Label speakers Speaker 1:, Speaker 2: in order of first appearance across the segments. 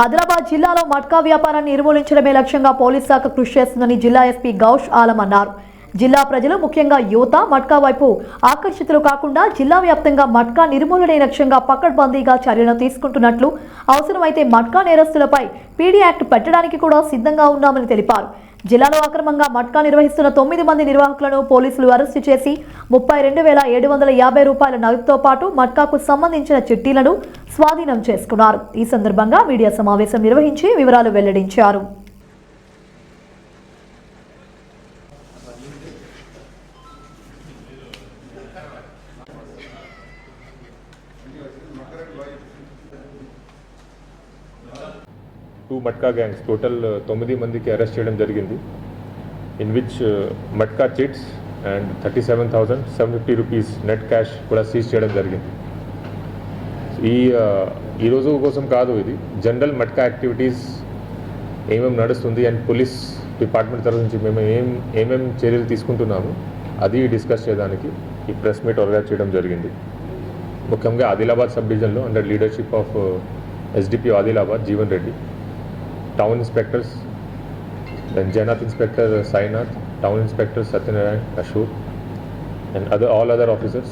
Speaker 1: ఆదిలాబాద్ జిల్లాలో మట్కా వ్యాపారాన్ని నిర్మూలించడమే లక్ష్యంగా పోలీస్ శాఖ కృషి చేస్తుందని జిల్లా ఎస్పీ గౌష్ ఆలం అన్నారు. జిల్లా ప్రజలు ముఖ్యంగా యువత మట్కా వైపు ఆకర్షితులు కాకుండా జిల్లా వ్యాప్తంగా మట్కా నిర్మూలనే లక్ష్యంగా పకడ్బందీగా చర్యలు తీసుకుంటున్నట్లు, అవసరమైతే మట్కా నేరస్తులపై పీడీ యాక్ట్ పెట్టడానికి కూడా సిద్ధంగా ఉన్నామని తెలిపారు. జిల్లాలో అక్రమంగా మట్కా నిర్వహిస్తున్న 9 మంది నిర్వాహకులను పోలీసులు అరెస్టు చేసి 32,750 రూపాయల నగదుతో పాటు మట్కాకు సంబంధించిన చిట్టీలను స్వాధీనం చేసుకున్నారు. ఈ సందర్భంగా మీడియా సమావేశం నిర్వహించి వివరాలు వెల్లడించారు.
Speaker 2: టూ మట్కా గ్యాంగ్స్ టోటల్ 9 మందికి అరెస్ట్ చేయడం జరిగింది. In which matka chits and 37,750 rupees net cash కూడా సీజ్ చేయడం జరిగింది. ఈ రోజు కోసం కాదు, ఇది జనరల్ మట్కా యాక్టివిటీస్ ఏమేమి నడుస్తుంది అండ్ పోలీస్ డిపార్ట్మెంట్ తరఫు నుంచి మేము ఏమేమి చర్యలు తీసుకుంటున్నాము అది డిస్కస్ చేయడానికి ఈ ప్రెస్ మీట్ ఆర్గనైజ్ చేయడం జరిగింది. ముఖ్యంగా ఆదిలాబాద్ సబ్ డివిజన్లో under leadership of SDP Adilabad Jeevan Reddy, town inspectors, then Janath Inspector Sainath, Town Inspector Satyanarayan Ashur, and all other officers,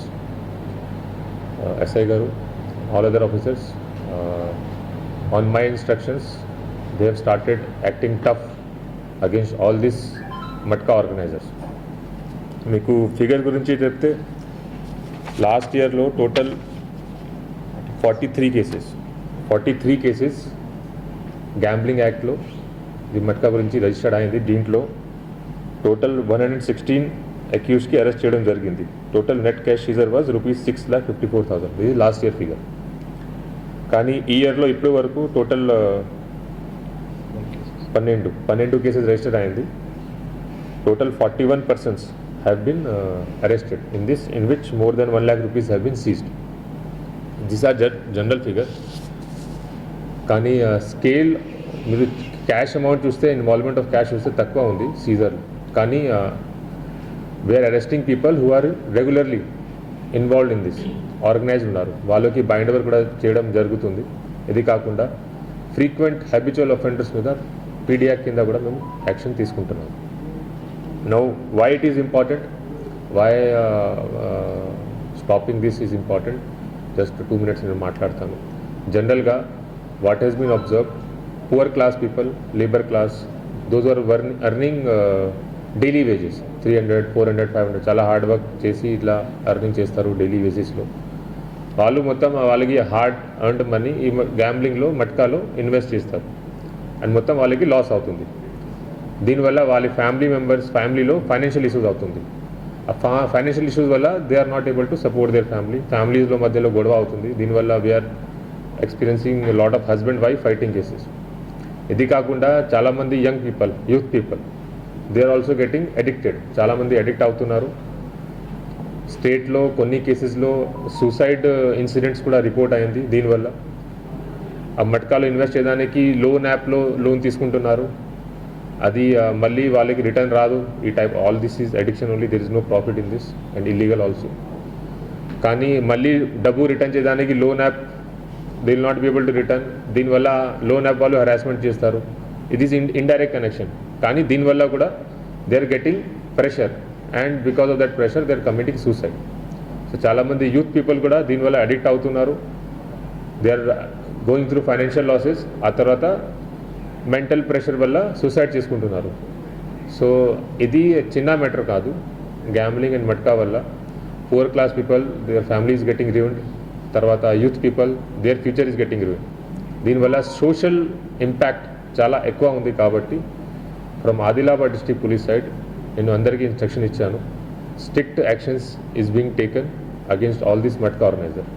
Speaker 2: SI Garu, all other officers, on my instructions, they have started acting tough against all these matka organizers. మీకు figure గురించి చెప్తే last ఇయర్లో total 43 cases gambling యాక్ట్లో ఇది మట్కా గురించి registered అయింది. దీంట్లో total 116 అక్యూజ్కి arrest చేయడం జరిగింది. Total net cash seizure was ₹6,54,000. ఇది లాస్ట్ ఇయర్ ఫిగర్. కానీ ఈ ఇయర్లో ఇప్పటి వరకు టోటల్ 12 కేసెస్ రిజిస్టర్డ్ అయింది. Total 41 persons have been arrested in this, in which more than 1 lakh rupees have been seized. These are general figures. కానీ scale మీరు cash amount చూస్తే, ఇన్వాల్వ్మెంట్ ఆఫ్ క్యాష్ చూస్తే తక్కువ ఉంది సీజర్. కానీ we're arresting people who are regularly involved in this, organised ఉన్నారు, వాళ్ళకి bind over కూడా చేయడం జరుగుతుంది. ఇది కాకుండా ఫ్రీక్వెంట్ హ్యాబిచువల్ అఫెండర్స్ మీద పీడియాక్ కింద కూడా మేము యాక్షన్ తీసుకుంటున్నాం. Now why it is important, why stopping this is important, just 2 minutes నేను మాట్లాడతాను. జనరల్గా what has been observed, poor class people, labor class, those who are earning daily wages 300, 400, 500 చాలా hard work చేసి ఇట్లా ఎర్నింగ్ చేస్తారు daily వేజెస్లో. వాళ్ళు మొత్తం వాళ్ళకి హార్డ్ ఎర్న్డ్ మనీ ఈ గ్యాంబ్లింగ్లో మట్కాలో ఇన్వెస్ట్ చేస్తారు అండ్ మొత్తం వాళ్ళకి లాస్ అవుతుంది. దీనివల్ల వాళ్ళ ఫ్యామిలీలో ఫైనాన్షియల్ ఇష్యూస్ అవుతుంది. ఆ ఫైనాన్షియల్ ఇష్యూస్ వల్ల they are not able to support their ఫ్యామిలీస్లో మధ్యలో గొడవ అవుతుంది. దీనివల్ల we are experiencing lot of husband wife fighting cases. ఇది కాకుండా చాలామంది youth people they are also getting addicted. చాలామంది అడిక్ట్ అవుతున్నారు. స్టేట్లో కొన్ని కేసెస్లో సూసైడ్ ఇన్సిడెంట్స్ కూడా రిపోర్ట్ అయింది. దీనివల్ల ఆ మట్కాలో ఇన్వెస్ట్ చేయడానికి యాప్లో లోన్ తీసుకుంటున్నారు. అది మళ్ళీ వాళ్ళకి రిటర్న్ రాదు. ఈ type all this is addiction only, there is no profit in this and illegal also. కానీ మళ్ళీ డబ్బు రిటర్న్ చేయడానికి app they will not be able to return. దీనివల్ల యాప్ వాళ్ళు హరాస్మెంట్ చేస్తారు. ఇది ఇండైరెక్ట్ కనెక్షన్. కానీ దీనివల్ల కూడా they are getting pressure and because of that pressure they are committing suicide. So చాలామంది యూత్ పీపుల్ కూడా దీనివల్ల అడిక్ట్ అవుతున్నారు. They are going through financial losses. ఆ తర్వాత మెంటల్ ప్రెషర్ వల్ల సూసైడ్ చేసుకుంటున్నారు. సో ఇది చిన్న మ్యాటర్ కాదు. గ్యాంబ్లింగ్ అండ్ మట్కా వల్ల poor class people, their family is getting ruined. తర్వాత youth people, their future is getting ruined. దీనివల్ల సోషల్ ఇంపాక్ట్ చాలా ఎక్కువ ఉంది. కాబట్టి from Adilabad district police side నేను అందరికీ ఇన్స్ట్రక్షన్ ఇచ్చాను. Strict actions is being taken against all this matka organiser.